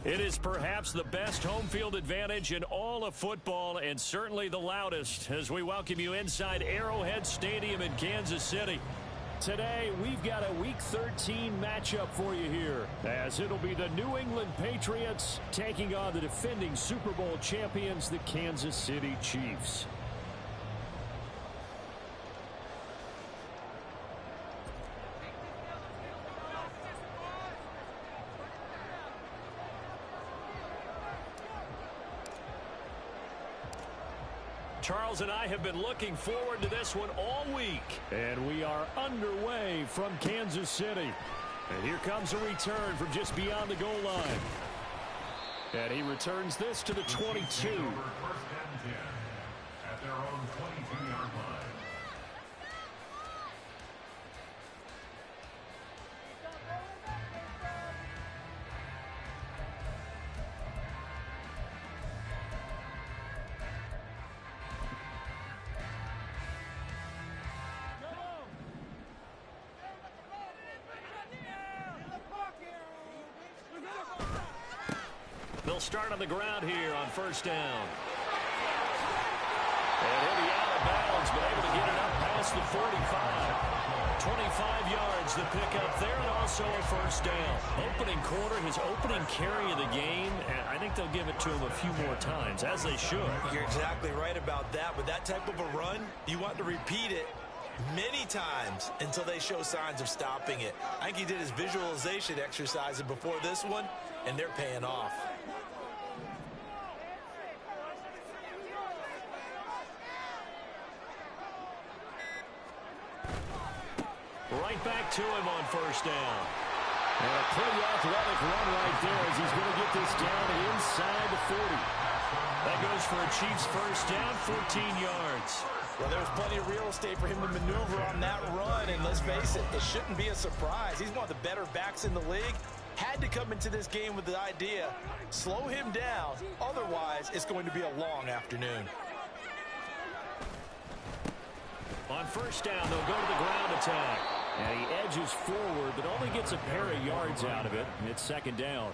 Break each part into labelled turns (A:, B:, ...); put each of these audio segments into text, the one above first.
A: It is perhaps the best home field advantage in all of football and certainly the loudest as we welcome you inside Arrowhead Stadium in Kansas City. Today, we've got a Week 13 matchup for you here, as it'll be the New England Patriots taking on the defending Super Bowl champions, the Kansas City Chiefs. Charles and I have been looking forward to this one all week. And we are underway from Kansas City. And here comes a return from just beyond the goal line. And he returns this to the 22.
B: First and 10 at their own 22-yard line.
A: They'll start on the ground here on first down. And he'll be out of bounds, but able to get it up past the 45. 25 yards to pick up there, and also a first down. Opening quarter, his opening carry of the game, and I think they'll give it to him a few more times, as they should.
C: You're exactly right about that. With that type of a run, you want to repeat it many times until they show signs of stopping it. I think he did his visualization exercise before this one, and they're paying off.
A: Right back to him on first down. And a pretty athletic run right there as he's going to get this down inside the 40. That goes for a Chiefs first down, 14 yards.
C: Well, there's plenty of real estate for him to maneuver on that run, and let's face it, it shouldn't be a surprise. He's one of the better backs in the league. Had to come into this game with the idea, slow him down, otherwise it's going to be a long afternoon.
A: On first down, they'll go to the ground attack. And he edges forward, but only gets a pair of yards out of it. And it's second down.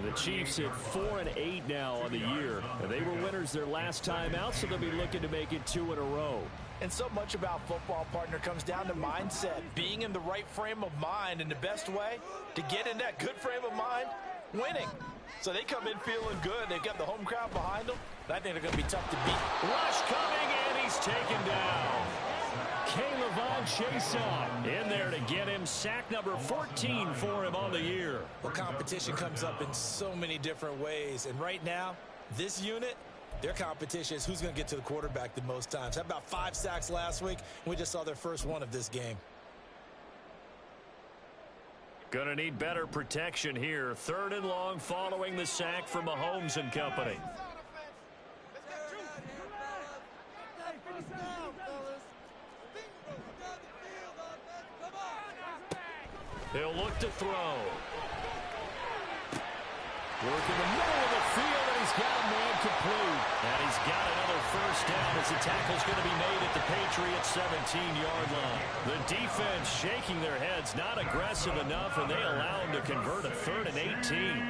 A: The Chiefs at 4-8 now on the year. They were winners their last time out, so they'll be looking to make it 2 in a row.
C: And so much about football, partner, comes down to mindset. Being in the right frame of mind, and the best way to get in that good frame of mind, winning. So they come in feeling good. They've got the home crowd behind them. I think they're going to be tough to beat.
A: Rush coming, and he's taken down. K'Lavon Chaisson in there to get him sack number 14 for him on the year.
C: Well, competition comes up in so many different ways. And right now, this unit, their competition is who's going to get to the quarterback the most times. How about 5 sacks last week? We just saw their first one of this game.
A: Going to need better protection here. 3rd and long following the sack from Mahomes and company. He'll look to throw. Work in the middle of the field, and he's got a man complete. And he's got another first down as the tackle's going to be made at the Patriots' 17-yard line. The defense shaking their heads, not aggressive enough, and they allow him to convert a 3rd and 18.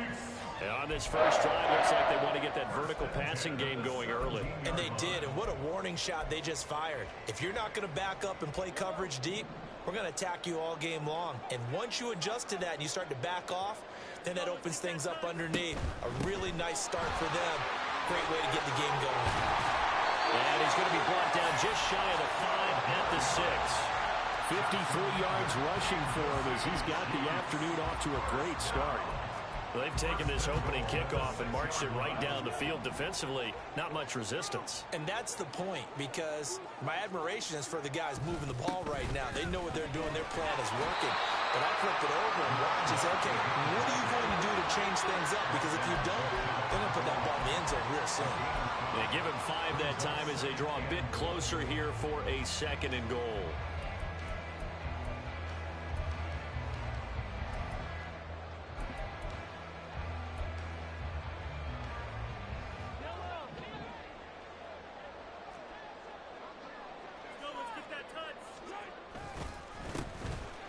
A: And on this first drive, looks like they want to get that vertical passing game going early.
C: And they did, and what a warning shot they just fired. If you're not going to back up and play coverage deep, we're going to attack you all game long. And once you adjust to that and you start to back off, then that opens things up underneath. A really nice start for them. Great way to get the game going.
A: And he's going to be brought down just shy of the 5 at the 6. 53 yards rushing for him as he's got the afternoon off to a great start. They've taken this opening kickoff and marched it right down the field defensively. Not much resistance.
C: And that's the point, because my admiration is for the guys moving the ball right now. They know what they're doing. Their plan is working. But I flip it over and watch and say, okay, what are you going to do to change things up? Because if you don't, they're going to put that ball in the end zone real soon.
A: They give him 5 that time as they draw a bit closer here for a 2nd and goal.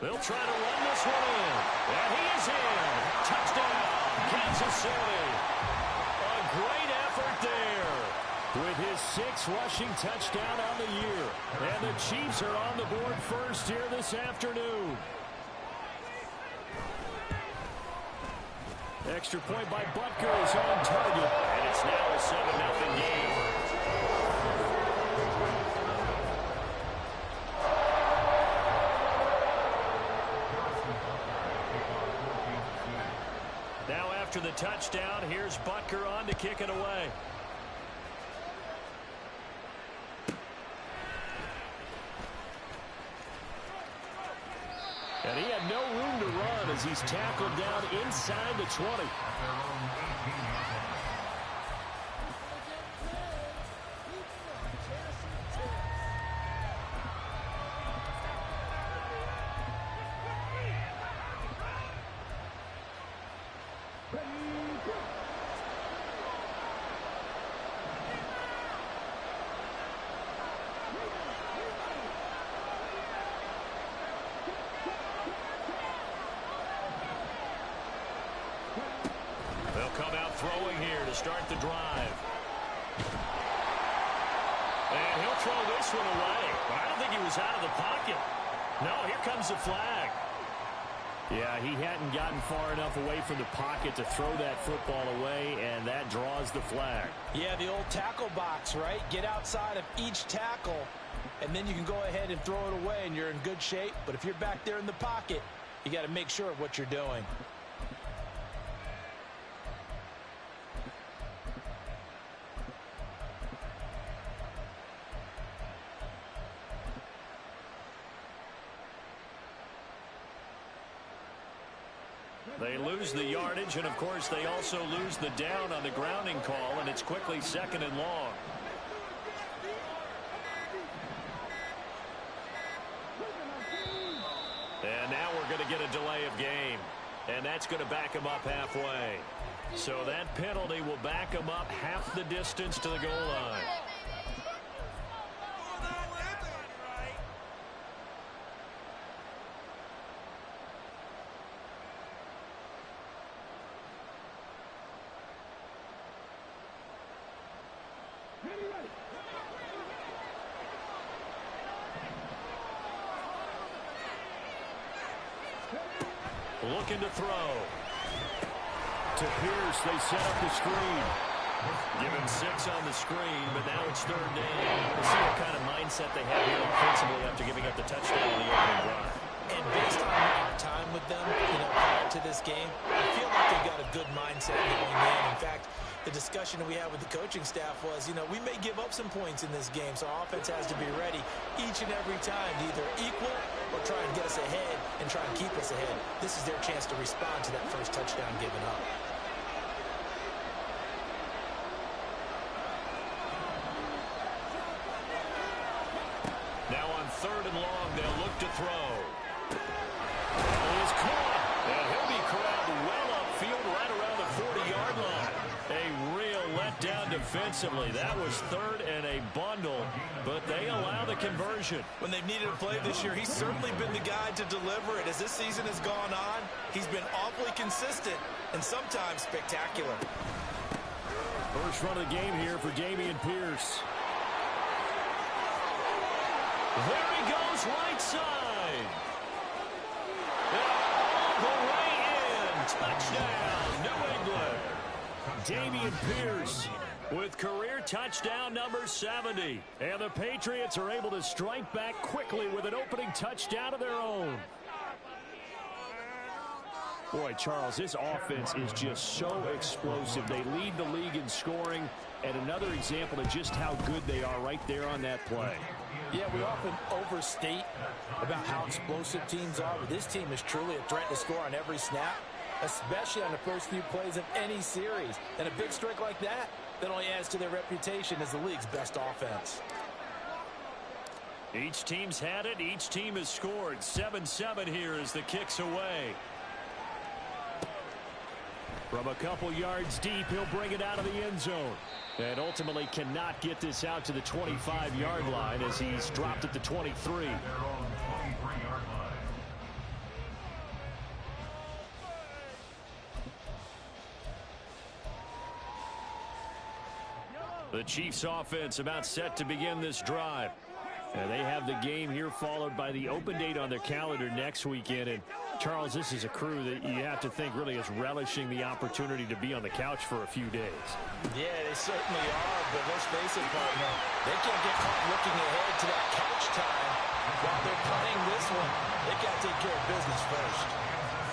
A: They'll try to run this one in. And he is in. Touchdown, Kansas City. A great effort there with his 6th rushing touchdown on the year. And the Chiefs are on the board first here this afternoon. Extra point by Butker is on target. And it's now a 7-0 game. Now after the touchdown, here's Butker on to kick it away. And he had no room to run as he's tackled down inside the 20. Throwing here to start the drive. And he'll throw this one away. But I don't think he was out of the pocket. No, here comes the flag. Yeah, he hadn't gotten far enough away from the pocket to throw that football away, and that draws the flag.
C: Yeah, the old tackle box, right? Get outside of each tackle, and then you can go ahead and throw it away, and you're in good shape. But if you're back there in the pocket, you got to make sure of what you're doing.
A: They lose the yardage, and, of course, they also lose the down on the grounding call, and it's quickly 2nd and long. And now we're going to get a delay of game, and that's going to back him up halfway. So that penalty will back him up half the distance to the goal line. Looking to throw. To Pierce, they set up the screen. Give him 6 on the screen, but now it's 3rd down. We'll see what kind of mindset they have here offensively after giving up the touchdown on the opening drive.
C: And based on our time with them, prior to this game, I feel like they've got a good mindset going in. In fact, the discussion that we had with the coaching staff was, we may give up some points in this game, so our offense has to be ready each and every time to either equal or try and get us ahead and try and keep us ahead. This is their chance to respond to that first touchdown given up.
A: Now on 3rd and long, they'll look to throw. He's caught, and he'll be corralled well upfield right around the 40-yard line. A real letdown defensively. That was 3rd and a bundle, but they allow the conversion.
C: When they've needed a play this year, he's certainly been the guy to deliver it. As this season has gone on, he's been awfully consistent and sometimes spectacular.
A: First run of the game here for Dameon Pierce. There he goes, right side. All the way in. Touchdown, New England. Dameon Pierce with career touchdown number 70. And the Patriots are able to strike back quickly with an opening touchdown of their own. Boy, Charles, this offense is just so explosive. They lead the league in scoring, and another example of just how good they are right there on that play.
C: Yeah, we often overstate about how explosive teams are, but this team is truly a threat to score on every snap, especially on the first few plays of any series. And a big strike like that only adds to their reputation as the league's best offense.
A: Each team's had it. Each team has scored. 7-7 here as the kick's away. From a couple yards deep, he'll bring it out of the end zone. And ultimately cannot get this out to the 25-yard line as he's dropped at the 23. The Chiefs offense about set to begin this drive. And they have the game here followed by the open date on their calendar next weekend. And Charles, this is a crew that you have to think really is relishing the opportunity to be on the couch for a few days.
C: Yeah, they certainly are, but let's face it, partner, they can't get caught looking ahead to that couch time while they're playing this one. They've got to take care of business first.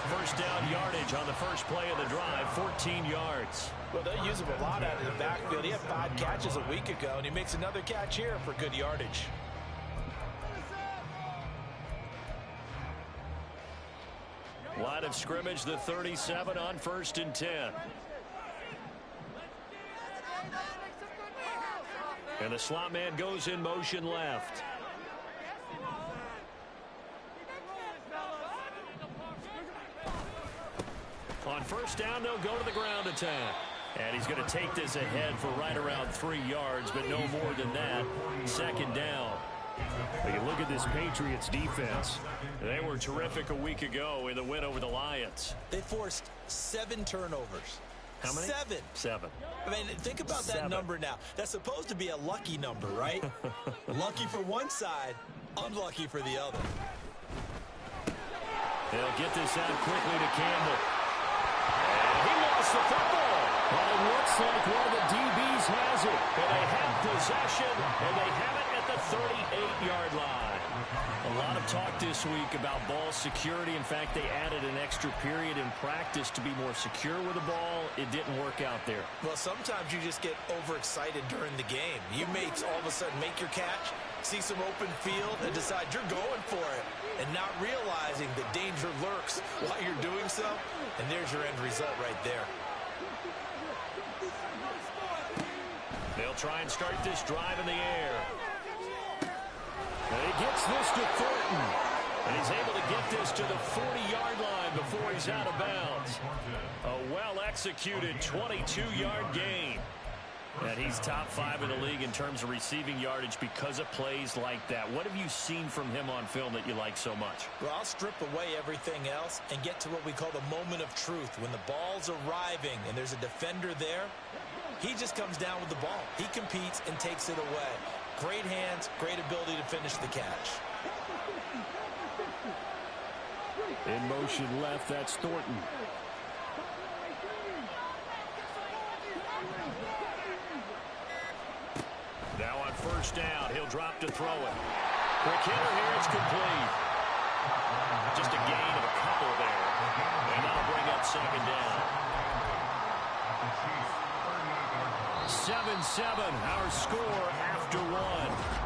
A: First down yardage on the first play of the drive, 14 yards.
C: Well, they use him a lot out of the backfield. He had 5 catches a week ago, and he makes another catch here for good yardage.
A: Line of scrimmage, the 37 on 1st and 10. And the slot man goes in motion left. On first down, they'll go to the ground attack. And he's going to take this ahead for right around 3 yards, but no more than that. Second down. But you look at this Patriots defense. They were terrific a week ago in the win over the Lions.
C: They forced 7 turnovers.
A: How many?
C: 7.
A: 7.
C: I mean, think about that number now. That's supposed to be a lucky number, right? Lucky for one side, unlucky for the other.
A: They'll get this out quickly to Campbell. And he lost the football. But it looks like one of the DBs has it. And they have possession, and they have it at the 38-yard line. A lot of talk this week about ball security. In fact, they added an extra period in practice to be more secure with the ball. It didn't work out there.
C: Well, sometimes you just get overexcited during the game. You may all of a sudden make your catch, see some open field, and decide you're going for it, and not realizing the danger lurks while you're doing so. And there's your end result right there.
A: They'll try and start this drive in the air. And he gets this to Thornton. And he's able to get this to the 40-yard line before he's out of bounds. A well-executed 22-yard gain. And he's top 5 in the league in terms of receiving yardage because of plays like that. What have you seen from him on film that you like so much?
C: Well, I'll strip away everything else and get to what we call the moment of truth. When the ball's arriving and there's a defender there, he just comes down with the ball. He competes and takes it away. Great hands, great ability to finish the catch.
A: In motion left, that's Thornton. Now on first down, he'll drop to throw it. Quick hitter here, it's complete. Just a gain of a couple there. And that'll bring up second down. 7-7, our score after 1.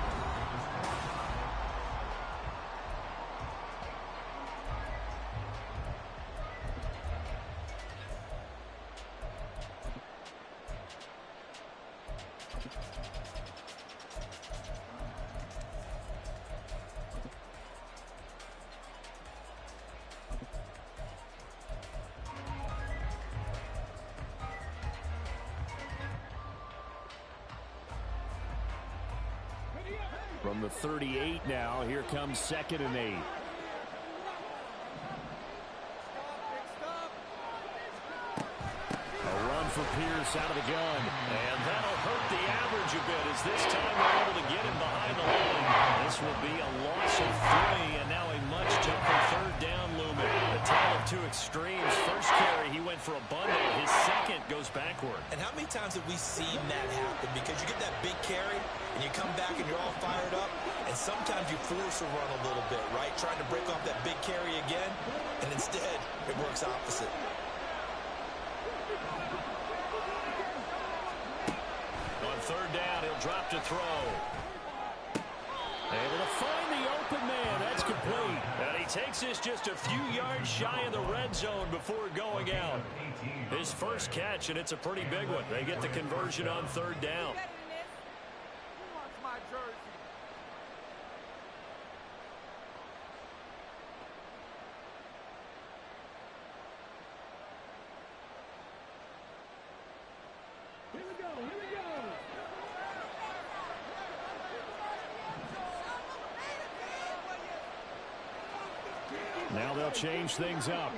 A: From the 38 now, here comes 2nd and 8. A run for Pierce out of the gun. And that'll hurt the average a bit as this time they're able to get him behind the line. This will be a loss of 3 and now a much tougher third down looming. A tale of 2 extremes. First carry, he went for a bundle. His second goes backward.
C: And how many times have we seen that happen? Because you get that big carry, and you come back and you're all fired up, and sometimes you force a run a little bit, right? Trying to break off that big carry again, and instead it works opposite.
A: On third down, he'll drop to throw. Able to find the open man. That's complete. And he takes this just a few yards shy of the red zone before going out. His first catch, and it's a pretty big one. They get the conversion on third down. Now they'll change things up.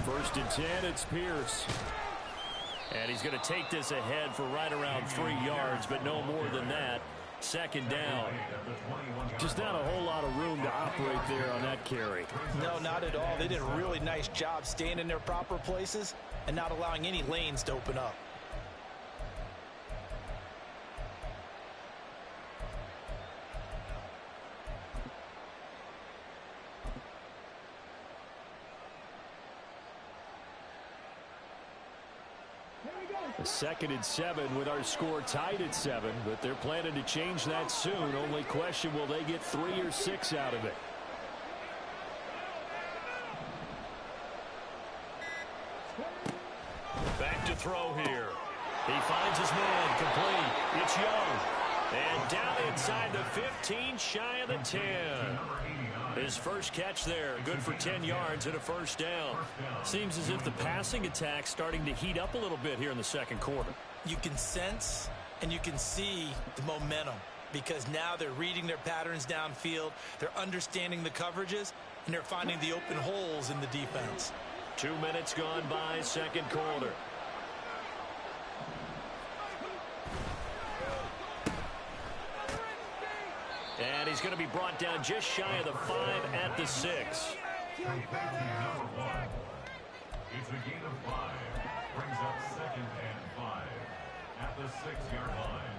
A: 1st and 10, it's Pierce. And he's going to take this ahead for right around 3 yards, but no more than that. Second down. Just not a whole lot of room to operate there on that carry.
C: No, not at all. They did a really nice job staying in their proper places and not allowing any lanes to open up.
A: A 2nd and 7 with our score tied at 7, but they're planning to change that soon. Only question, will they get 3 or 6 out of it? Back to throw here. He finds his man, complete. It's Young. And down inside the 15, shy of the 10. His first catch there, good for 10 yards and a first down. Seems as if the passing attack's starting to heat up a little bit here in the second quarter.
C: You can sense and you can see the momentum because now they're reading their patterns downfield, they're understanding the coverages, and they're finding the open holes in the defense.
A: 2 minutes gone by, second quarter. And he's going to be brought down just shy of the 5 at the 6.
B: Number 1. It's a gain of 5. Brings up 2nd and 5 at the 6-yard line.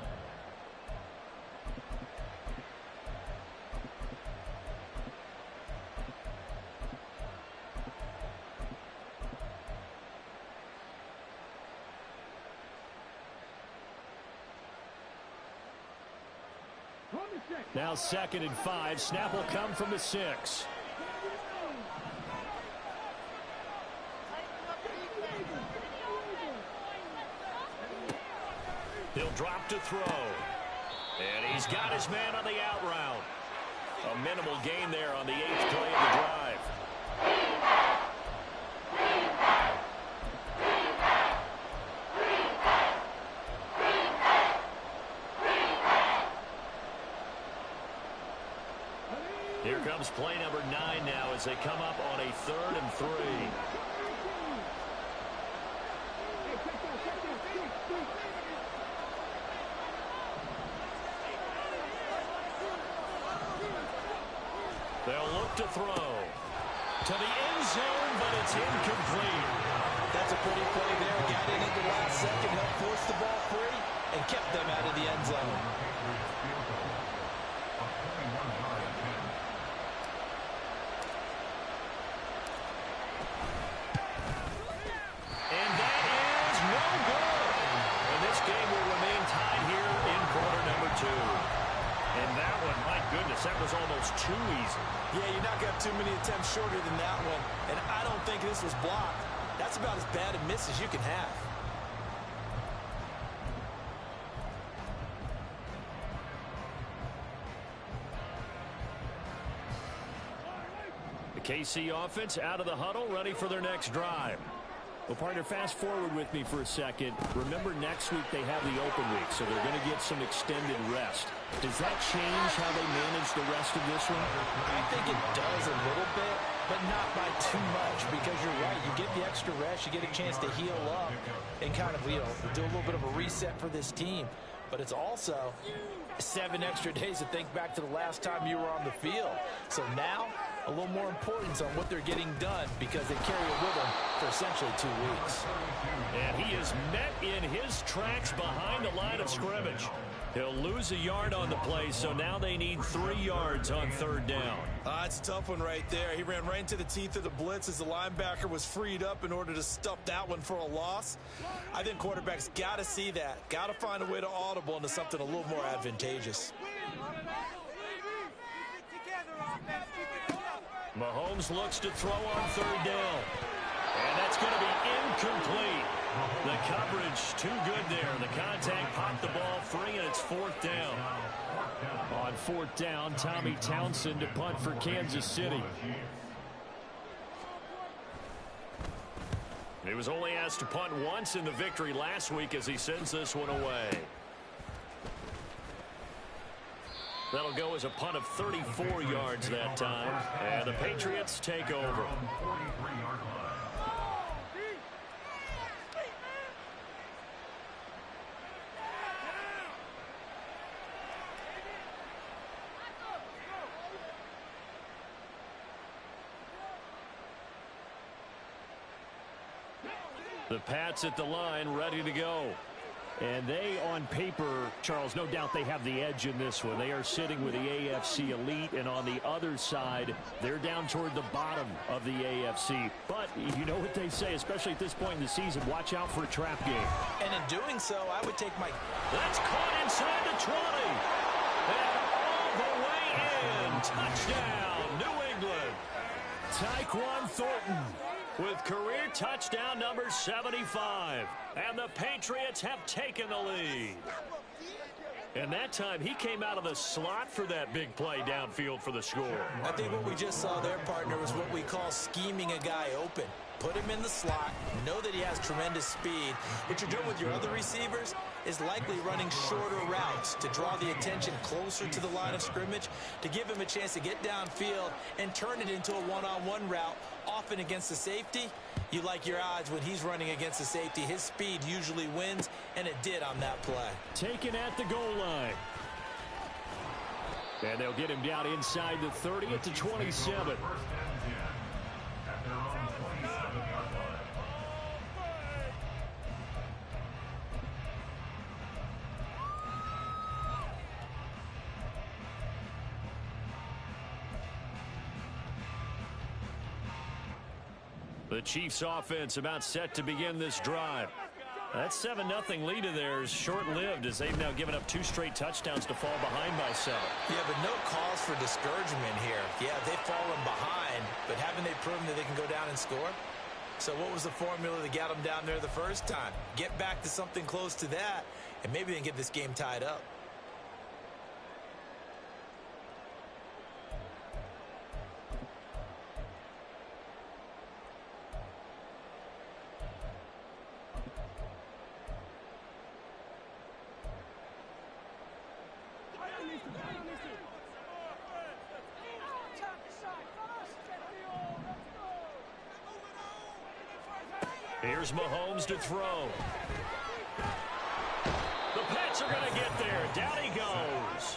A: Now 2nd and 5. Snap will come from the 6. He'll drop to throw. And he's got his man on the out route. A minimal gain there on the 8th play of the drive. Here comes play number 9 now as they come up on a 3rd and 3. They'll look to throw to the end zone, but it's incomplete.
C: That's a pretty play there. Got in at the last second, helped force the ball free, and kept them out of the end zone.
A: And that is no good. And this game will remain tied here in quarter number 2. And that one, my goodness, that was almost too easy.
C: Yeah, you're not going to have too many attempts shorter than that one. And I don't think this was blocked. That's about as bad a miss as you can have.
A: The KC offense out of the huddle, ready for their next drive. Well, partner, fast forward with me for a second. Remember, next week they have the open week, so they're going to get some extended rest. Does that change how they manage the rest of this one?
C: I think it does a little bit, but not by too much, because you're right. You get the extra rest, you get a chance to heal up and kind of, do a little bit of a reset for this team. But it's also 7 extra days to think back to the last time you were on the field. So now, a little more importance on what they're getting done because they carry it with them for essentially 2 weeks.
A: And he is met in his tracks behind the line of scrimmage. He'll lose a yard on the play, so now they need 3 yards on 3rd down.
C: It's a tough one right there. He ran right into the teeth of the blitz as the linebacker was freed up in order to stuff that one for a loss. I think quarterbacks got to see that. Got to find a way to audible into something a little more advantageous.
A: Mahomes looks to throw on 3rd down. And that's going to be incomplete. The coverage too good there. The contact popped the ball free, and it's 4th down. On 4th down, Tommy Townsend to punt for Kansas City. He was only asked to punt once in the victory last week as he sends this one away. That'll go as a punt of 34 yards that time. And the Patriots take over. The Pats at the line, ready to go.
D: And they, on paper, Charles, no doubt they have the edge in this one. They are sitting with the AFC elite, and on the other side, they're down toward the bottom of the AFC. But you know what they say, especially at this point in the season, watch out for a trap game.
C: And in doing so, I would take my...
A: That's caught inside the 20. And all the way in. Touchdown, New England. Tyquan Thornton with career touchdown number 75. And the Patriots have taken the lead. And that time, he came out of the slot for that big play downfield for the score.
C: I think what we just saw there, partner, was what we call scheming a guy open. Put him in the slot, know that he has tremendous speed. What you're doing with your other receivers is likely running shorter routes to draw the attention closer to the line of scrimmage, to give him a chance to get downfield and turn it into a one-on-one route, often against the safety. You like your odds when he's running against the safety. His speed usually wins, and it did on that play.
D: Taken at the goal line. And they'll get him down inside the 30 at the 27.
A: The Chiefs offense about set to begin this drive. That 7-0 lead of theirs short-lived as they've now given up 2 straight touchdowns to fall behind by 7.
C: Yeah, but no cause for discouragement here. Yeah, they've fallen behind, but haven't they proven that they can go down and score? So what was the formula that got them down there the first time? Get back to something close to that, and maybe they can get this game tied up.
A: Here's Mahomes to throw. The Pats are going to get there. Down he goes.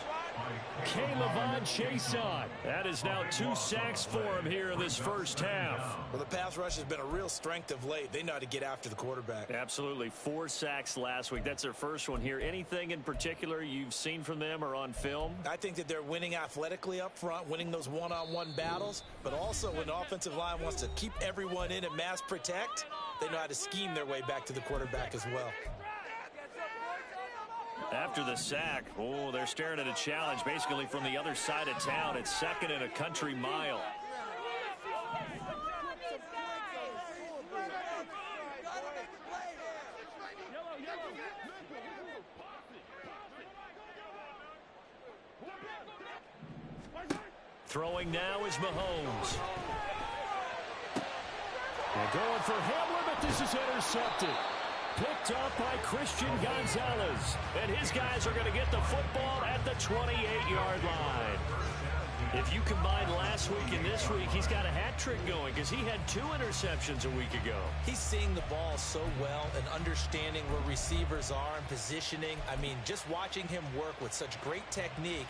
D: Caleb Chason.
A: That is now 2 sacks for him here in this first half.
C: Well, the pass rush has been a real strength of late. They know how to get after the quarterback.
A: Absolutely. 4 sacks last week. That's their first one here. Anything in particular you've seen from them or on film?
C: I think that they're winning athletically up front, winning those one-on-one battles, but also when the offensive line wants to keep everyone in and mass protect, they know how to scheme their way back to the quarterback as well.
A: After the sack, oh, they're staring at a challenge basically from the other side of town. It's 2nd and a country mile. Throwing now is Mahomes.
D: They're going for Hamlin, but this is intercepted. Picked up by Christian Gonzalez.
A: And his guys are going to get the football at the 28-yard line. If you combine last week and this week, he's got a hat trick going because he had 2 interceptions a week ago.
C: He's seeing the ball so well and understanding where receivers are and positioning. I mean, just watching him work with such great technique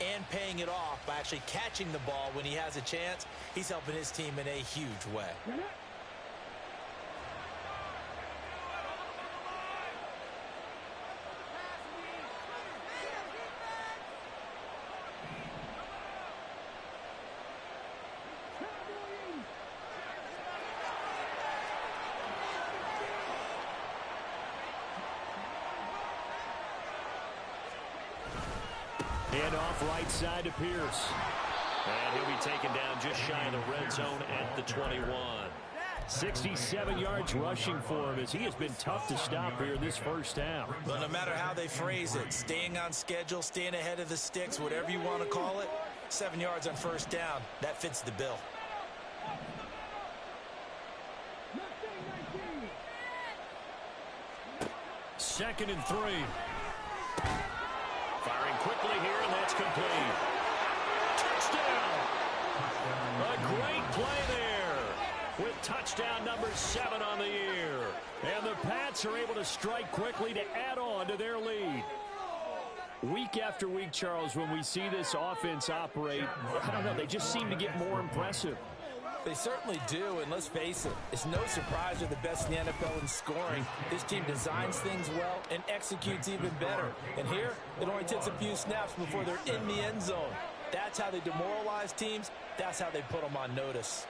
C: and paying it off by actually catching the ball when he has a chance, he's helping his team in a huge way.
D: And off right side to Pierce.
A: And he'll be taken down just shy of the red zone at the 21.
D: 67 yards rushing for him as he has been tough to stop here this first half.
C: But no matter how they phrase it, staying on schedule, staying ahead of the sticks, whatever you want to call it, 7 yards on first down, that fits the bill.
A: Second and 3. Firing quickly here, and that's complete. Touchdown! A great play there with touchdown number 7 on the year. And the Pats are able to strike quickly to add on to their lead.
D: Week after week, Charles, when we see this offense operate, I don't know, they just seem to get more impressive.
C: They certainly do, and let's face it, it's no surprise they're the best in the NFL in scoring. This team designs things well and executes even better. And here, it only takes a few snaps before they're in the end zone. That's how they demoralize teams. That's how they put them on notice.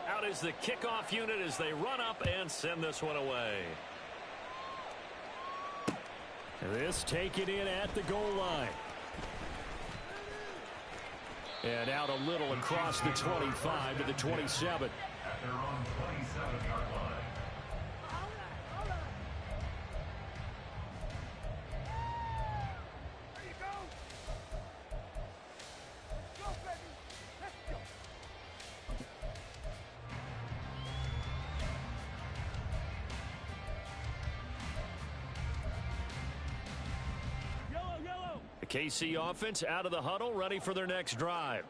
A: Out is the kickoff unit as they run up and send this one away.
D: This taken in at the goal line. And out a little across the 25 to the 27.
B: At their own 27-yard line.
A: The KC offense out of the huddle, ready for their next drive.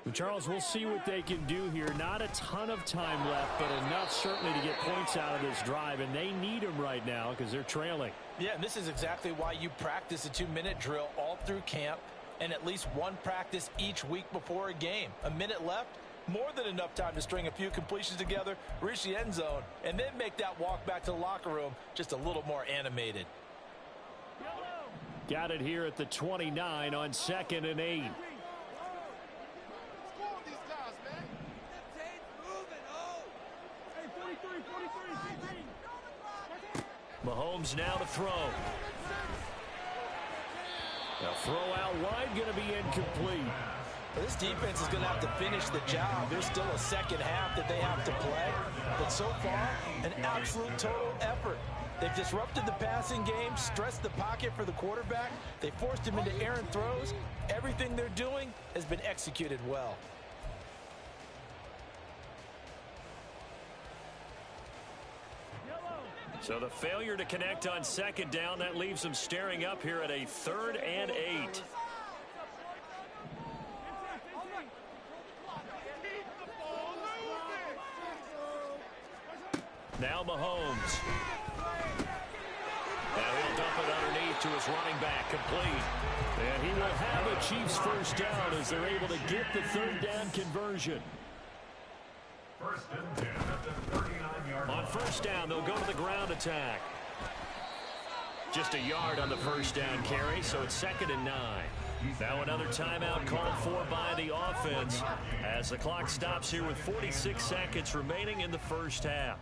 D: Well, Charles, we'll see what they can do here. Not a ton of time left, but enough certainly to get points out of this drive, and they need them right now because they're trailing.
C: Yeah, and this is exactly why you practice a 2-minute drill all through camp and at least one practice each week before a game. A minute left, more than enough time to string a few completions together, reach the end zone, and then make that walk back to the locker room just a little more animated.
D: Got it here at the 29 on 2nd and 8.
A: Mahomes now to throw. The throw out wide going to be incomplete.
C: Well, this defense is going to have to finish the job. There's still a second half that they have to play. But so far, an absolute total effort. They've disrupted the passing game, stressed the pocket for the quarterback. They forced him into errant throws. Everything they're doing has been executed well.
A: So the failure to connect on 2nd down, that leaves them staring up here at a 3rd and 8. Now Mahomes. And he'll dump it underneath to his running back, complete.
D: And he will have a Chiefs first down as they're able to get the 3rd down conversion.
B: 1st and 10 at the 39-yard line.
A: On 1st down, they'll go to the ground attack. Just a yard on the 1st down carry, so it's 2nd and 9. Now another timeout called for by the offense as the clock stops here with 46 seconds remaining in the first half.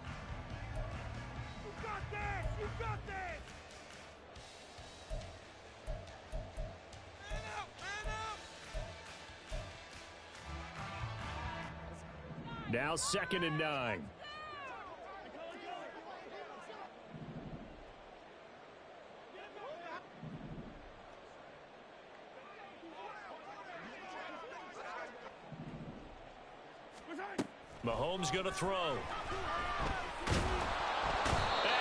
D: Now 2nd and 9.
A: Mahomes going to throw. And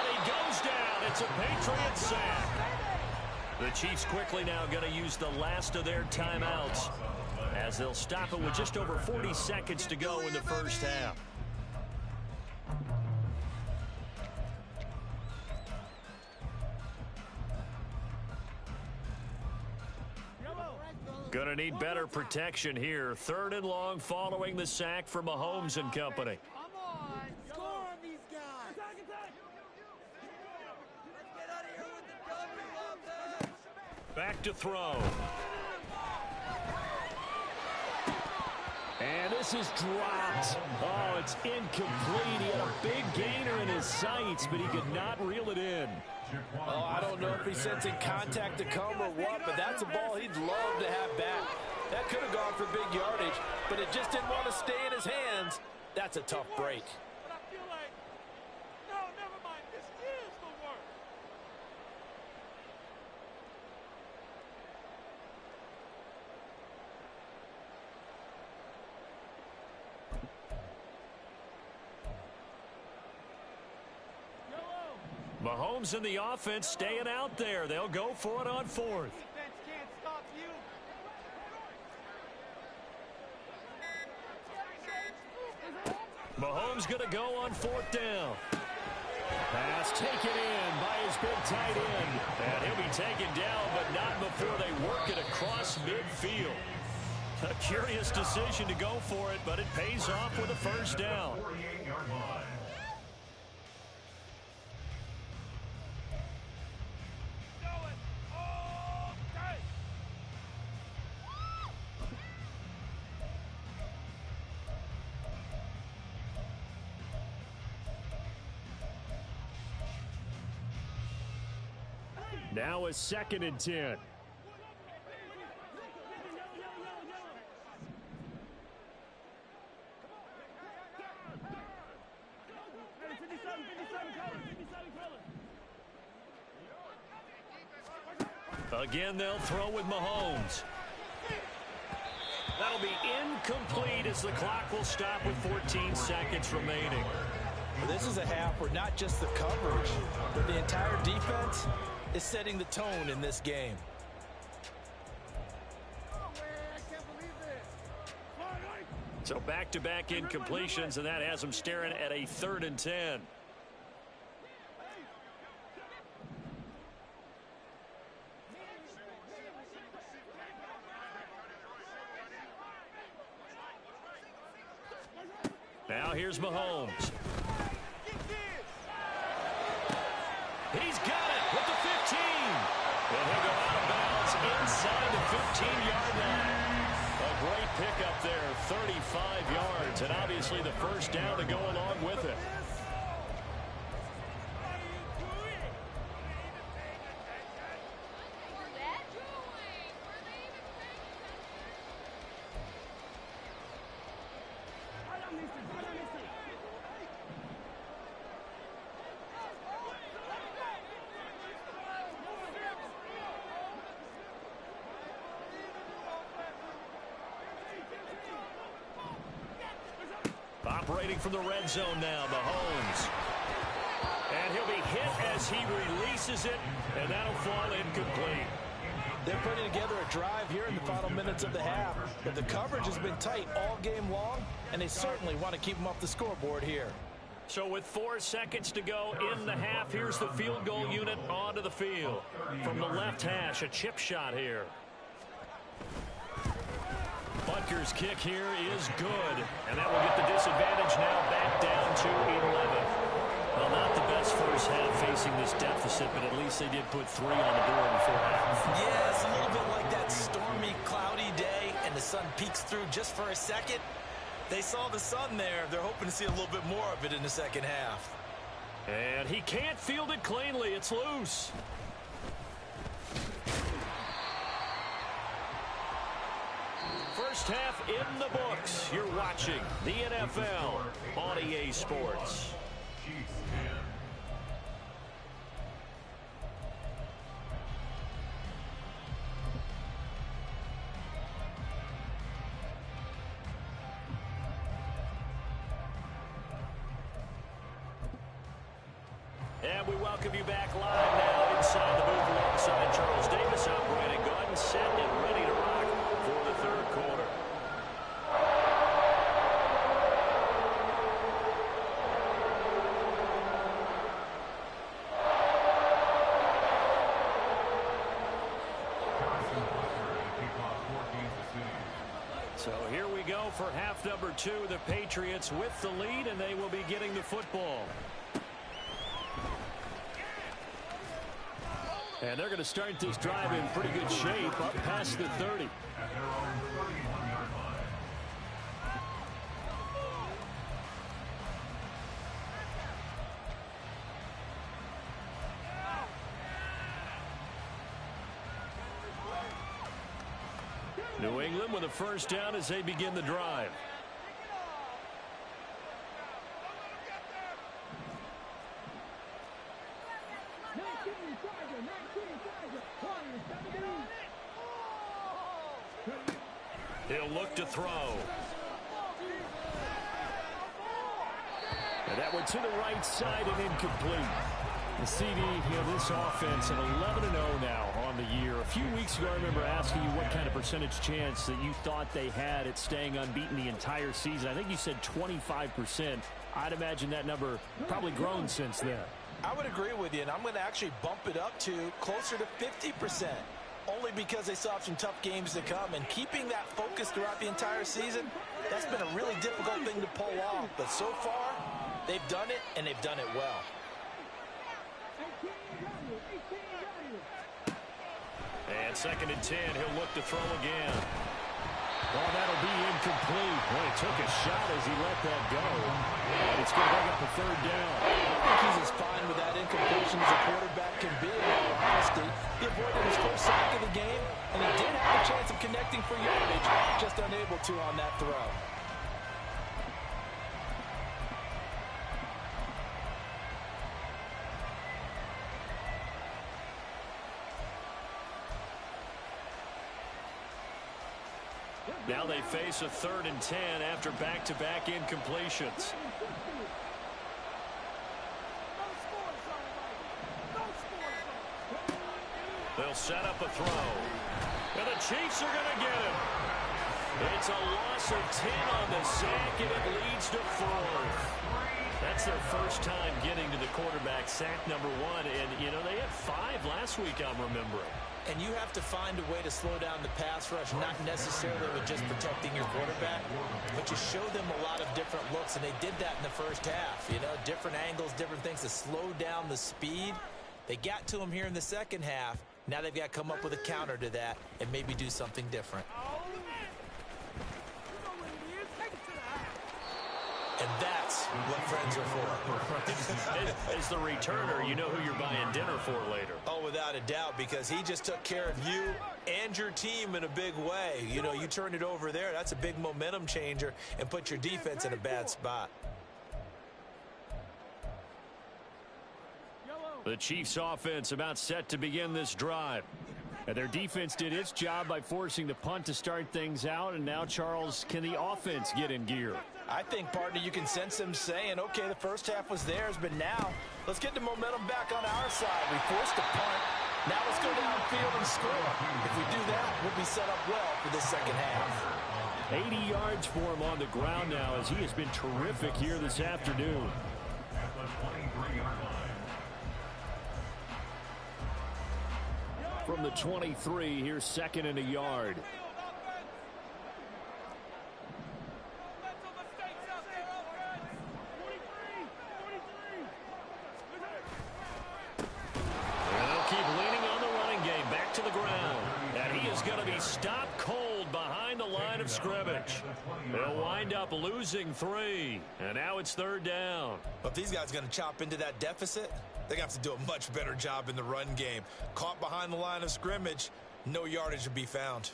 A: he goes down. It's a Patriot sack. The Chiefs quickly now going to use the last of their timeouts as they'll stop it with just over 40 seconds to go in the first half. Going to need better protection here. 3rd and long following the sack for Mahomes and company.
E: Come on, score on these guys. Let's get out of here with the W,
A: Back to throw.
D: And this is dropped. Oh, it's incomplete. He had a big gainer in his sights, but he could not reel it in.
C: Oh, I don't know if he's sensing contact to come or what, but that's a ball he'd love to have back. That could have gone for big yardage, but it just didn't want to stay in his hands. That's a tough break.
E: But I feel like, no, never mind. This is the worst.
A: Mahomes and the offense staying out there. They'll go for it on 4th.
E: Defense can't stop you.
A: Mahomes going to go on 4th down. Pass taken in by his big tight end. And he'll be taken down, but not before they work it across midfield. A curious decision to go for it, but it pays off with a first down.
B: 48-yard line.
D: Now a 2nd and 10.
A: Again, they'll throw with Mahomes. That'll be incomplete as the clock will stop with 14 seconds remaining.
C: Well, this is a half where not just the coverage, but the entire defense is setting the tone in this game.
A: So back-to-back incompletions, and that has them staring at a 3rd and 10. Now here's Mahomes. He's got it with the 15. And he'll go out of bounds inside the 15-yard line. A great pickup there, 35 yards, and obviously the first down to go along with it. Operating from the red zone now, Mahomes. And he'll be hit as he releases it, and that'll fall incomplete.
C: They're putting together a drive here in the final minutes of the half, but the coverage has been tight all game long, and they certainly want to keep them off the scoreboard here.
A: So with 4 seconds to go in the half, here's the field goal unit onto the field. From the left hash, a chip shot here. Butker's kick here is good, and that will get the disadvantage now back down to 11. Well, not the best first half facing this deficit, but at least they did put 3 on the board before half.
C: Yeah, it's a little bit like that stormy, cloudy day, and the sun peeks through just for a second. They saw the sun there. They're hoping to see a little bit more of it in the second half.
A: And he can't field it cleanly. It's loose. First half in the books. You're watching the NFL on EA Sports.
B: Chiefs 10.
A: And we welcome you back live now inside the booth alongside Charles Davis. I'm Brandon Gordon, set and ready to rock for the third quarter. So here we go for half number 2. The Patriots with the lead, and they will be getting the football. And they're going to start this drive in pretty good shape, up past the 30.
B: At their own 31-yard line.
A: New England with a first down as they begin the drive. He'll look to throw. And that went to the right side and incomplete. The CD, this offense at 11-0 now on the year. A few weeks ago, I remember asking you what kind of percentage chance that you thought they had at staying unbeaten the entire season. I think you said 25%. I'd imagine that number probably grown since then.
C: I would agree with you, and I'm going to actually bump it up to closer to 50%. only because they still have some tough games to come. And keeping that focus throughout the entire season, that's been a really difficult thing to pull off. But so far, they've done it, and they've done it well.
A: And 2nd and 10, he'll look to throw again. Oh, that'll be incomplete. Boy, he took a shot as he let that go. And it's going to bring up a 3rd down.
C: I think he's as fine with that incompletion as a quarterback can be, in all honesty. He avoided his first sack of the game, and he did have a chance of connecting for yardage, just unable to on that throw.
A: Now they face a 3rd and 10 after back-to-back incompletions. They'll set up a throw. And the Chiefs are going to get him. It's a loss of 10 on the sack, and it leads to 4th. That's their first time getting to the quarterback, sack number 1. And, you know, they had 5 last week, I'm remembering.
C: And you have to find a way to slow down the pass rush, not necessarily with just protecting your quarterback, but you show them a lot of different looks, and they did that in the first half. You know, different angles, different things to slow down the speed. They got to him here in the second half. Now they've got to come up with a counter to that and maybe do something different. And that's what friends are for.
A: As the returner, you know who you're buying dinner for later.
C: Oh, without a doubt, because he just took care of you and your team in a big way. You know, you turn it over there, that's a big momentum changer and put your defense in a bad spot.
A: The Chiefs offense about set to begin this drive.
D: And their defense did its job by forcing the punt to start things out. And now, Charles, can the offense get in gear?
C: I think, partner, you can sense them saying, okay, the first half was theirs, but now let's get the momentum back on our side. We forced a punt. Now let's go downfield and score. If we do that, we'll be set up well for this second half.
D: 80 yards for him on the ground now as he has been terrific here this afternoon.
B: At the 23-yard line.
D: From the 23, here's 2nd and a yard.
A: Stopped cold behind the line of scrimmage. They'll wind up losing 3. And now it's 3rd down.
C: But if these guys are going to chop into that deficit, they're going to have to do a much better job in the run game. Caught behind the line of scrimmage, no yardage to be found.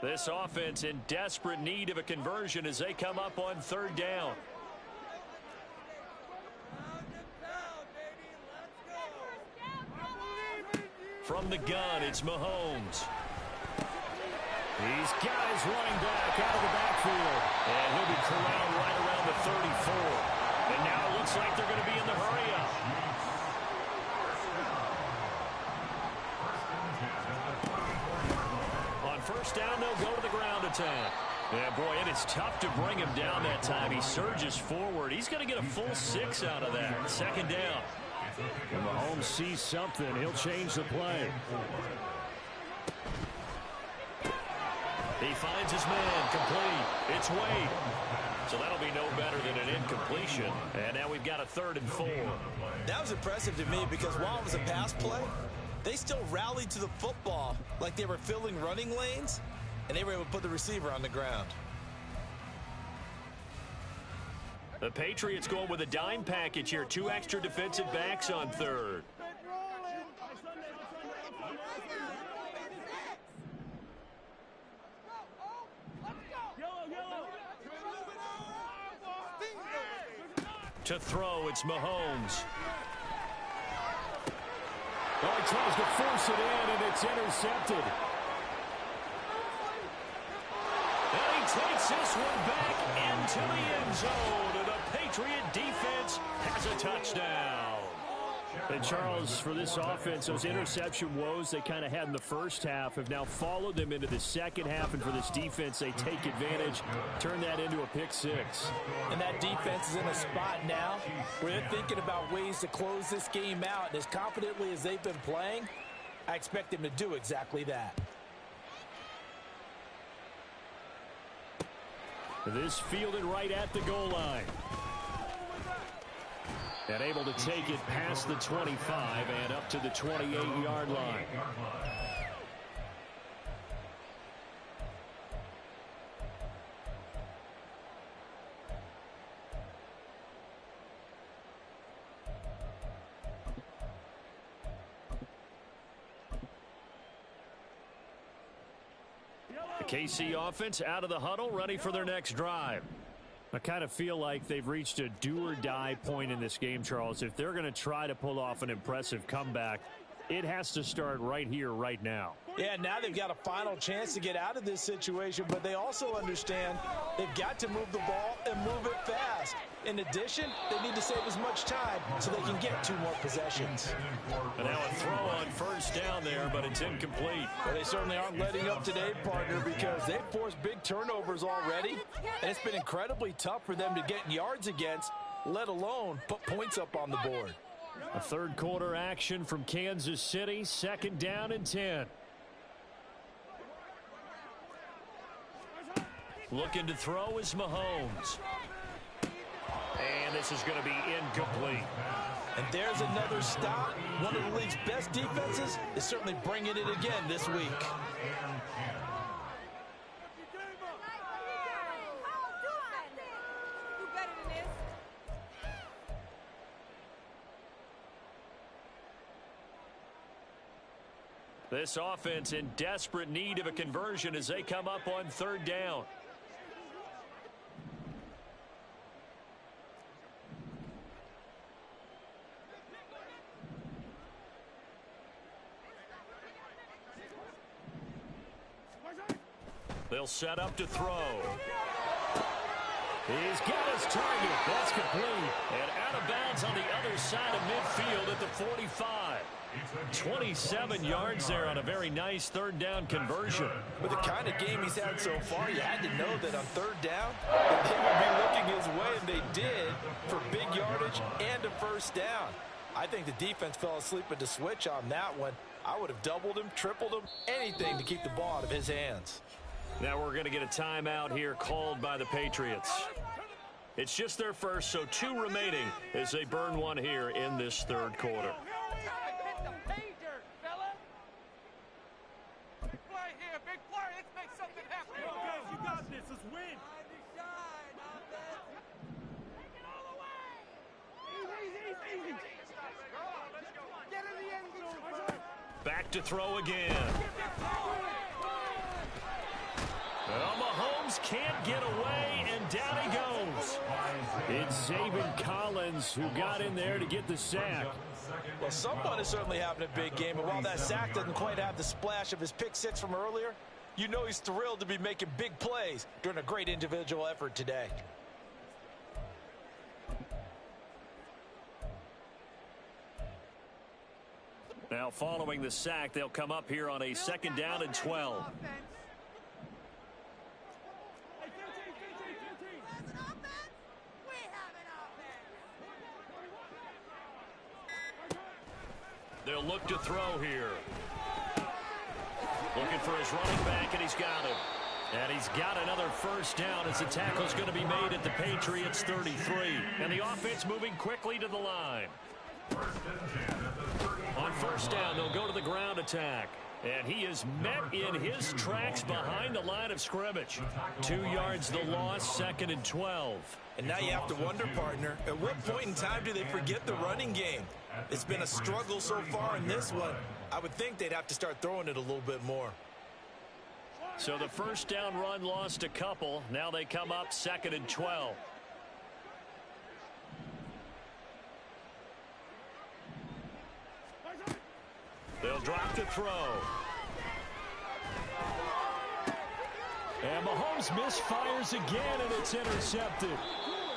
A: This offense in desperate need of a conversion as they come up on 3rd down. From the gun, it's Mahomes. He's got his running back out of the backfield. And he'll be corralled right around the 34. And now it looks like they're going to be in the hurry-up. On 1st down, they'll go to the ground attack. Yeah, boy, and it's tough to bring him down that time. He surges forward. He's going to get a full 6 out of that. 2nd down.
D: When Mahomes sees something, he'll change the play.
A: He finds his man, complete. It's Wade. So that'll be no better than an incompletion. And now we've got a 3rd and 4.
C: That was impressive to me because while it was a pass play, they still rallied to the football like they were filling running lanes, and they were able to put the receiver on the ground.
A: The Patriots going with a dime package here. 2 extra defensive backs on 3rd. To throw, it's Mahomes.
D: Oh, he tries to force it in, and it's intercepted.
A: And he takes this one back into the end zone. And the Patriot defense has a touchdown.
D: And Charles, for this offense, those interception woes they kind of had in the first half have now followed them into the second half. And for this defense, they take advantage, turn that into a pick six.
C: And that defense is in a spot now where they're thinking about ways to close this game out. And as confidently as they've been playing, I expect them to do exactly that.
D: This fielded right at the goal line. And able to take it past the 25 and up to the 28-yard line. The KC offense out of the huddle, ready for their next drive. I kind of feel like they've reached a do-or-die point in this game, Charles. If they're going to try to pull off an impressive comeback, it has to start right here, right now.
C: Yeah, now they've got a final chance to get out of this situation, but they also understand they've got to move the ball and move it fast. In addition, they need to save as much time so they can get 2 more possessions.
A: And now a throw on first down there, but it's incomplete.
C: Well, they certainly aren't letting up today, partner, because they've forced big turnovers already, and it's been incredibly tough for them to get yards against, let alone put points up on the board.
D: A third quarter action from Kansas City, 2nd down and 10.
A: Looking to throw is Mahomes. And this is going to be incomplete.
C: And there's another stop. One of the league's best defenses is certainly bringing it again this week.
A: This offense in desperate need of a conversion as they come up on 3rd down. They'll set up to throw.
D: He's got his target. That's complete.
A: And out of bounds on the other side of midfield at the 45. 27 yards there on a very nice 3rd down conversion.
C: With the kind of game he's had so far, you had to know that on 3rd down, that they would be looking his way, and they did, for big yardage and a 1st down. I think the defense fell asleep at the switch on that one. I would have doubled him, tripled him, anything to keep the ball out of his hands.
A: Now we're going to get a timeout here called by the Patriots. It's just their first, so 2 remaining as they burn one here in this 3rd quarter. Back to throw again. Well, Mahomes can't get away, and down he goes.
D: It's Zaven Collins who got in there to get the sack.
C: Well, someone is certainly having a big game, and while that sack doesn't quite have the splash of his pick six from earlier, you know he's thrilled to be making big plays during a great individual effort today.
A: Now following the sack, they'll come up here on a 2nd down and 12. They'll look to throw here. Looking for his running back, and he's got him. And he's got another 1st down as the tackle's going to be made at the Patriots 33. And the offense moving quickly to the line. On 1st down, they'll go to the ground attack. And he is met in his tracks behind the line of scrimmage. 2 yards the loss, 2nd and 12.
C: And now you have to wonder, partner, at what point in time do they forget the running game? It's been a struggle so far in this one. I would think they'd have to start throwing it a little bit more.
A: So the 1st down run lost a couple. Now they come up 2nd and 12. They'll drop to throw. And Mahomes misfires again, and it's intercepted.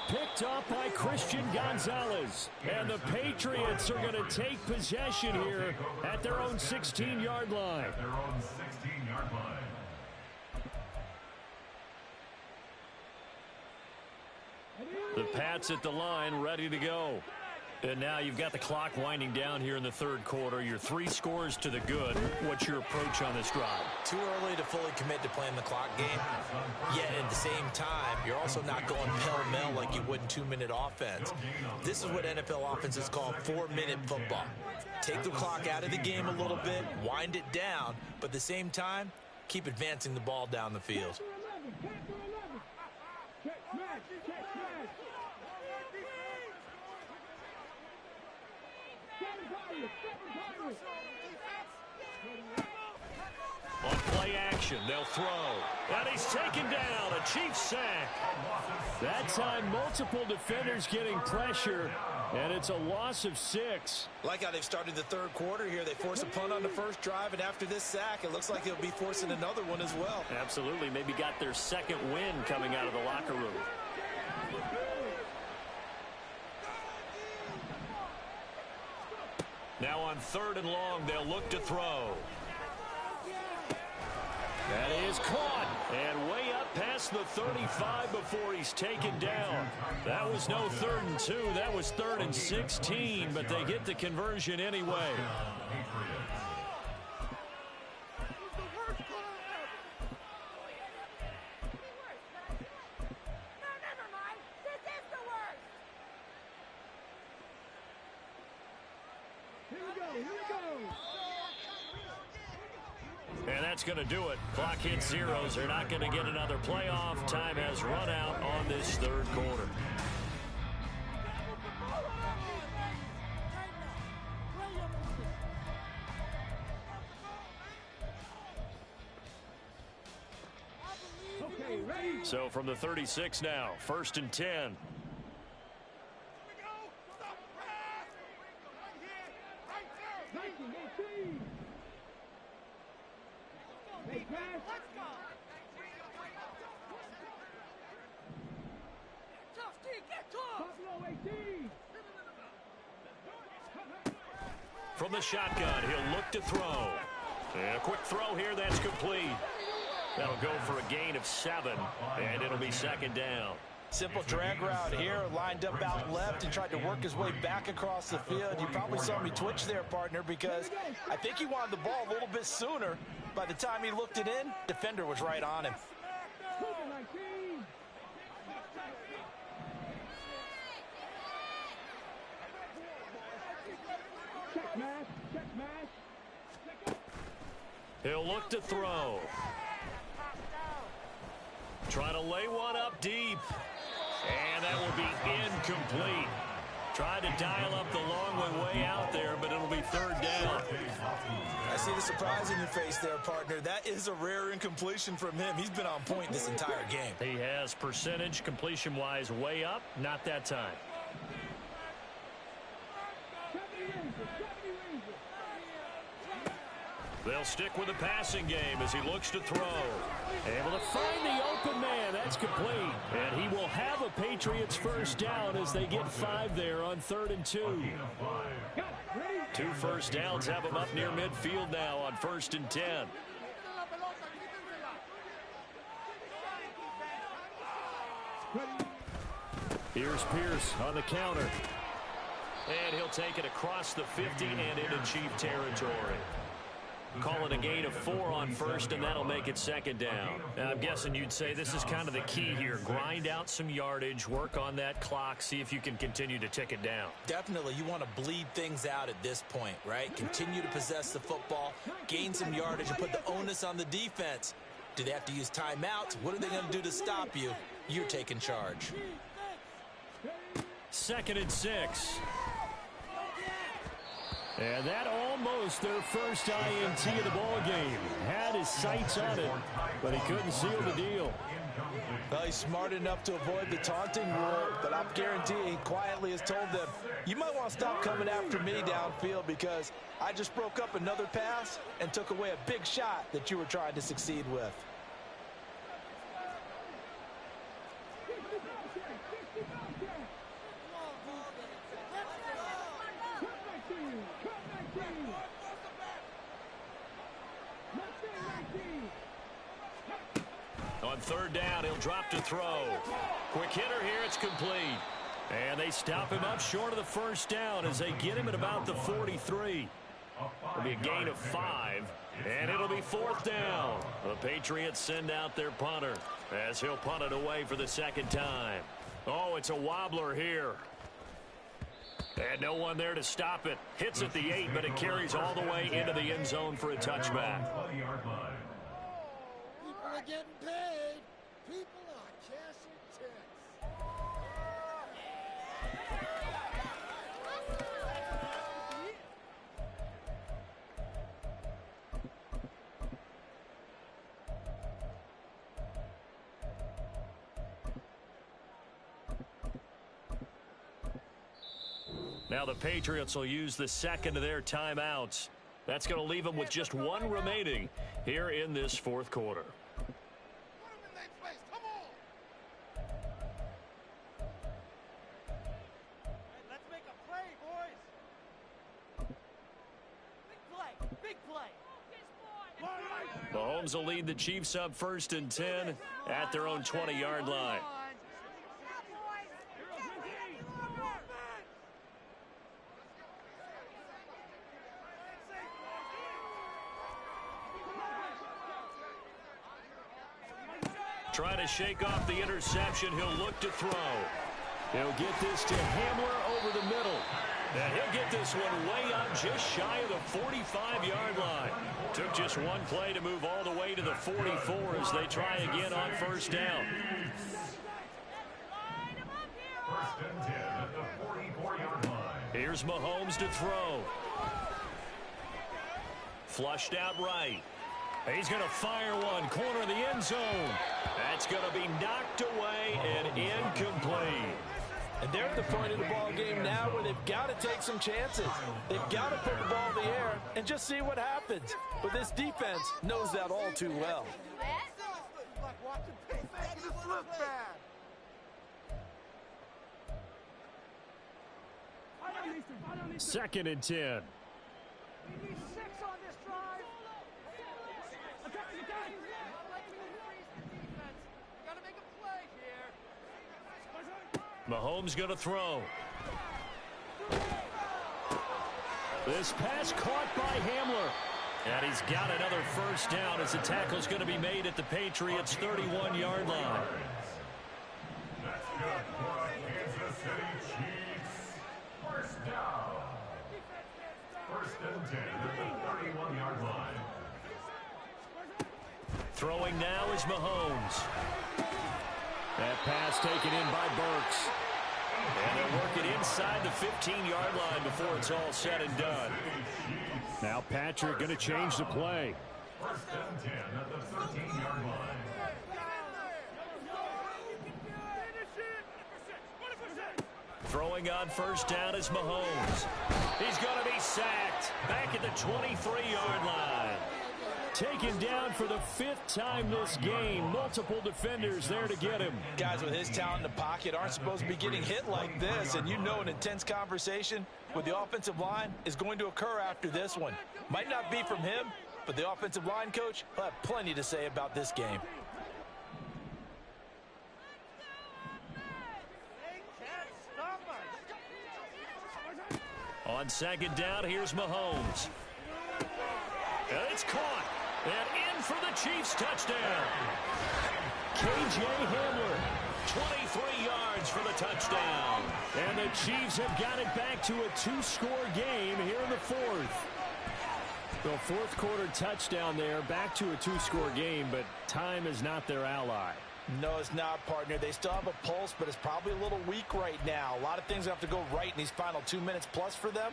D: Picked up by Christian Gonzalez. And the Patriots are going to take possession here at their own 16-yard line.
B: At their own 16-yard line.
A: The Pats at the line, ready to go. And now you've got the clock winding down here in the third quarter. You're 3 scores to the good. What's your approach on this drive?
C: Too early to fully commit to playing the clock game. Yet at the same time, you're also not going pell-mell like you would in 2-minute offense. This is what NFL offenses call 4-minute football. Take the clock out of the game a little bit, wind it down, but at the same time, keep advancing the ball down the field.
A: On play action, they'll throw. And he's taken down. A Chiefs sack.
D: That time, multiple defenders getting pressure, and it's a loss of 6.
C: Like how they've started the third quarter here. They force a punt on the first drive, and after this sack, it looks like they'll be forcing another one as well.
A: Absolutely. Maybe got their second win coming out of the locker room. Now on 3rd and long, they'll look to throw. That is caught, and way up past the 35 before he's taken down. That was no 3rd and 2, that was 3rd and 16, but they get the conversion anyway. And that's going to do it. Clock hits zeros. They're not going to get another playoff. Time has run out on this third quarter. So from the 36 now, 1st and 10. From the shotgun, he'll look to throw. And a quick throw here, that's complete. That'll go for a gain of 7, and it'll be 2nd down.
C: Simple drag route here, lined up out left and tried to work his way back across the field. You probably saw me twitch there, partner, because I think he wanted the ball a little bit sooner. By the time he looked it in, defender was right on him.
A: He'll look to throw. Trying to lay one up deep. And that will be incomplete. Tried to dial up the long one way out there, but it'll be 3rd down.
C: I see the surprise in your face there, partner. That is a rare incompletion from him. He's been on point this entire game.
A: He has percentage completion-wise way up. Not that time. They'll stick with the passing game as he looks to throw. Able to find the open man. That's complete. And he will have a Patriots first down as they get 5 there on 3rd and 2. 2 first downs have him up near midfield now on 1st and 10. Here's Pierce on the counter. And he'll take it across the 50 and into Chief territory. Call it a gain of 4 on 1st, and that'll make it 2nd down. Now, I'm guessing you'd say this is kind of the key here. Grind out some yardage, work on that clock, see if you can continue to tick it down.
C: Definitely, you want to bleed things out at this point, right? Continue to possess the football, gain some yardage, and put the onus on the defense. Do they have to use timeouts? What are they going to do to stop you? You're taking charge.
A: 2nd and 6.
D: And that almost their first INT of the ball game. Had his sights on it, but he couldn't seal the deal.
C: Well, he's smart enough to avoid the taunting rule, but I'm guaranteeing he quietly has told them, you might want to stop coming after me downfield because I just broke up another pass and took away a big shot that you were trying to succeed with.
A: On third down, he'll drop to throw. Quick hitter here, it's complete. And they stop him up short of the first down as they get him at about the 43. It'll be a gain of 5, and it'll be fourth down. The Patriots send out their punter as he'll punt it away for the second time. Oh, it's a wobbler here. And no one there to stop it. Hits at the 8, but it carries all the way into the end zone for a touchback.
E: People are getting paid. People are cashing checks.
A: Now the Patriots will use the second of their timeouts. That's going to leave them with just one remaining here in this fourth quarter.
E: Put him in that place. Come on. Hey, let's make a play, boys. Big play. Big play.
A: Mahomes will lead the Chiefs up 1st and 10 at their own 20-yard line. Trying to shake off the interception. He'll look to throw. He'll get this to Hamler over the middle. And he'll get this one way up just shy of the 45-yard line. Took just one play to move all the way to the 44 as they try again on first down.
B: First and 10 at the 44-yard line.
A: Here's Mahomes to throw. Flushed out right. He's going to fire one, corner of the end zone. That's going to be knocked away and incomplete.
C: And they're at the point of the ball game now where they've got to take some chances. They've got to put the ball in the air and just see what happens. But this defense knows that all too well.
A: Second and 10.
E: We need 6 on this drive. Got to make a play here.
A: Mahomes going to throw. This pass caught by Hamler. And he's got another first down as the tackle's going to be made at the Patriots' 31-yard line.
B: That's good for the Kansas City Chiefs. First down. First and 10 at the 31-yard line.
A: Throwing now is Mahomes. That pass taken in by Burks. And they'll work it inside the 15-yard line before it's all said and done.
D: Now Patrick going to change the play.
B: First and 10 at the 13-yard line.
A: Throwing on first down is Mahomes. He's going to be sacked back at the 23-yard line. Taken down for the 5th time this game. Multiple defenders there to get him.
C: Guys with his talent in the pocket aren't supposed to be getting hit like this, and you know an intense conversation with the offensive line is going to occur after this one. Might not be from him, but the offensive line coach will have plenty to say about this game.
A: On second down, here's Mahomes. And it's caught. And in for the Chiefs touchdown. K.J. Hamler, 23 yards for the touchdown. And the Chiefs have got it back to a 2-score game here in the 4th. The fourth quarter touchdown there, back to a 2-score game, but time is not their ally.
C: No, it's not, partner. They still have a pulse, but it's probably a little weak right now. A lot of things have to go right in these final 2 minutes plus for them.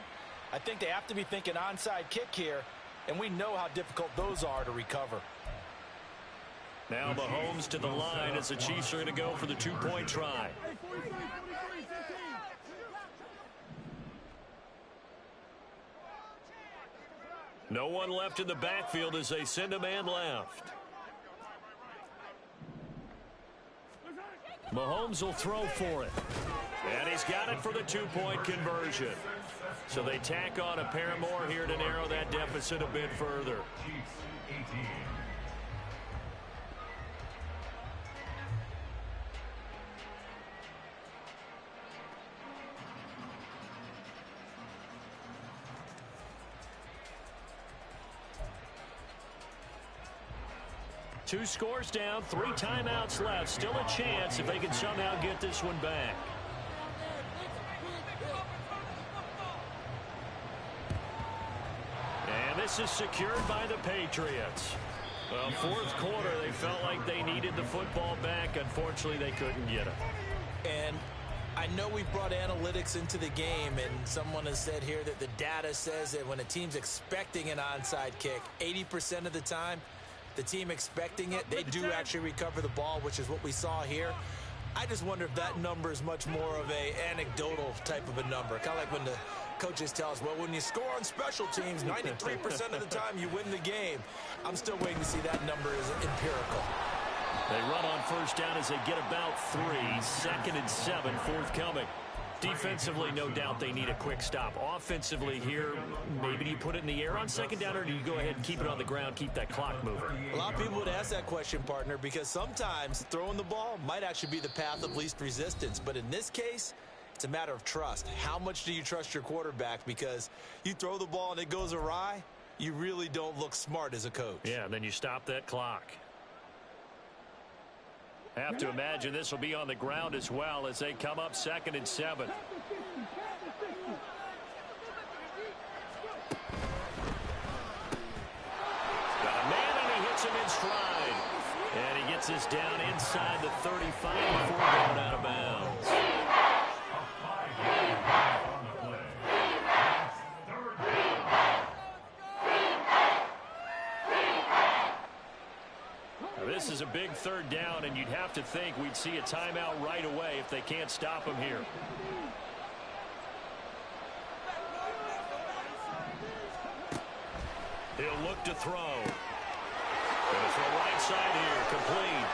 C: I think they have to be thinking onside kick here, and we know how difficult those are to recover.
A: Now Mahomes to the line as the Chiefs are going to go for the 2-point try. No one left in the backfield as they send a man left. Mahomes will throw for it. And he's got it for the two-point conversion. So they tack on a pair more here to narrow that deficit a bit further.
B: Chiefs 18.
A: Two scores down, 3 timeouts left. Still a chance if they can somehow get this one back. And this is secured by the Patriots. Well, fourth quarter, they felt like they needed the football back. Unfortunately, they couldn't get it.
C: And I know we've brought analytics into the game, and someone has said here that the data says that when a team's expecting an onside kick, 80% of the time, the team expecting it, they do actually recover the ball, which is what we saw here. I just wonder if that number is much more of a anecdotal type of a number. Kind of like when the coaches tell us, well, when you score on special teams, 93% of the time you win the game. I'm still waiting to see that number is empirical.
A: They run on first down as they get about 3. 2nd and 7 forthcoming. Defensively, no doubt they need a quick stop. Offensively here, maybe do you put it in the air on second down, or do you go ahead and keep it on the ground, keep that clock moving?
C: A lot of people would ask that question, partner, because sometimes throwing the ball might actually be the path of least resistance. But in this case, it's a matter of trust. How much do you trust your quarterback? Because you throw the ball and it goes awry, you really don't look smart as a coach.
A: Yeah, and then you stop that clock. Have to imagine this will be on the ground as well as they come up 2nd and 7. Got a man, and he hits him in stride. And he gets this down inside the 35 before going out of bounds. This is a big 3rd down, and you'd have to think we'd see a timeout right away if they can't stop him here. He'll look to throw. Gonna throw right side here, complete.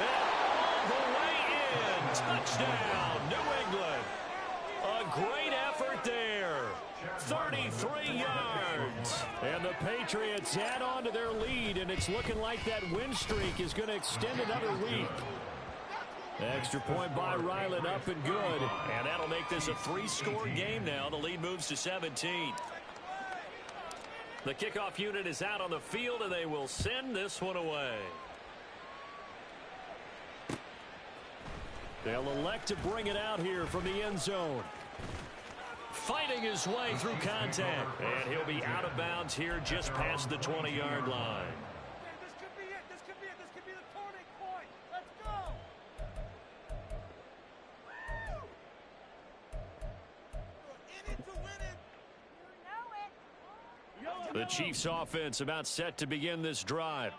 A: And all the way in. Touchdown, New England. A great effort there. 33 yards. And the Patriots add on to their lead, and it's looking like that win streak is going to extend another week. Extra point by Ryland, up and good. And that'll make this a 3-score game now. The lead moves to 17. The kickoff unit is out on the field, and they will send this one away. They'll elect to bring it out here from the end zone. Fighting his way through contact. And he'll be out of bounds here just past the 20-yard line.
E: This could be it. This could be it. This could be the turning point. Let's go. You're in it to win it. You know it.
A: The Chiefs offense about set to begin this drive.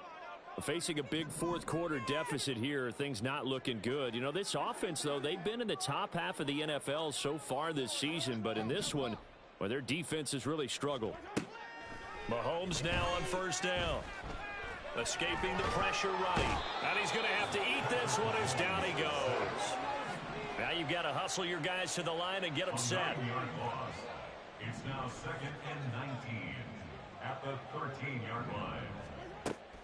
A: Facing a big fourth quarter deficit here, things not looking good. You know, this offense, though, they've been in the top half of the NFL so far this season, but in this one, well, their defense has really struggled. Mahomes now on first down. Escaping the pressure right. And he's going to have to eat this one as down he goes. Now you've got to hustle your guys to the line and get them set.
B: It's now 2nd and 19 at the 13-yard line.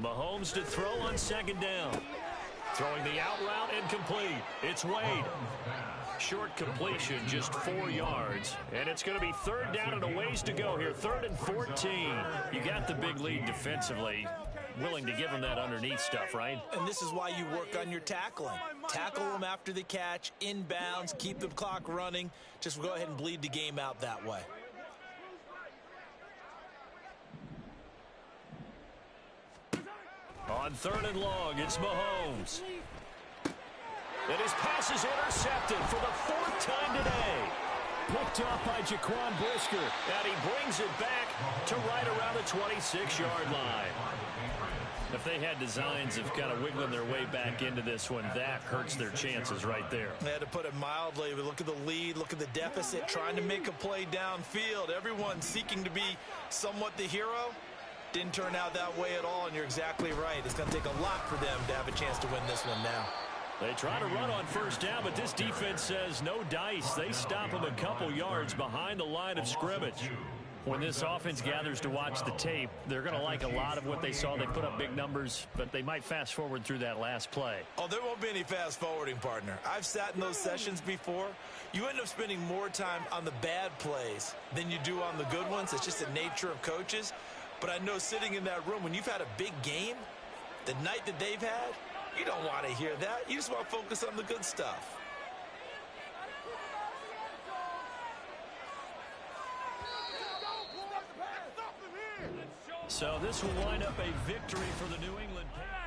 A: Mahomes to throw on 2nd down. Throwing the out route incomplete. It's Wade. Short completion, just 4 yards. And it's going to be 3rd down and a ways to go here. 3rd and 14. You got the big lead defensively. Willing to give them that underneath stuff, right?
C: And this is why you work on your tackling. Tackle them after the catch, inbounds, keep the clock running. Just go ahead and bleed the game out that way.
A: On 3rd and long, it's Mahomes. And his pass is intercepted for the 4th time today. Picked up by Jaquan Brisker. And he brings it back to right around the 26-yard line. If they had designs of kind of wiggling their way back into this one, that hurts their chances right there.
C: They had to put it mildly. We look at the lead, look at the deficit, trying to make a play downfield. Everyone seeking to be somewhat the hero. Didn't turn out that way at all, and you're exactly right. It's going to take a lot for them to have a chance to win this one now.
A: They try to run on first down, but this defense says no dice. They stop them a couple yards behind the line of scrimmage. When this offense gathers to watch the tape, they're going to like a lot of what they saw. They put up big numbers, but they might fast forward through that last play.
C: Oh, there won't be any fast forwarding, partner. I've sat in those sessions before. You end up spending more time on the bad plays than you do on the good ones. It's just the nature of coaches. But I know sitting in that room, when you've had a big game, the night that they've had, you don't want to hear that. You just want to focus on the good stuff.
A: So this will wind up a victory for the New England Patriots.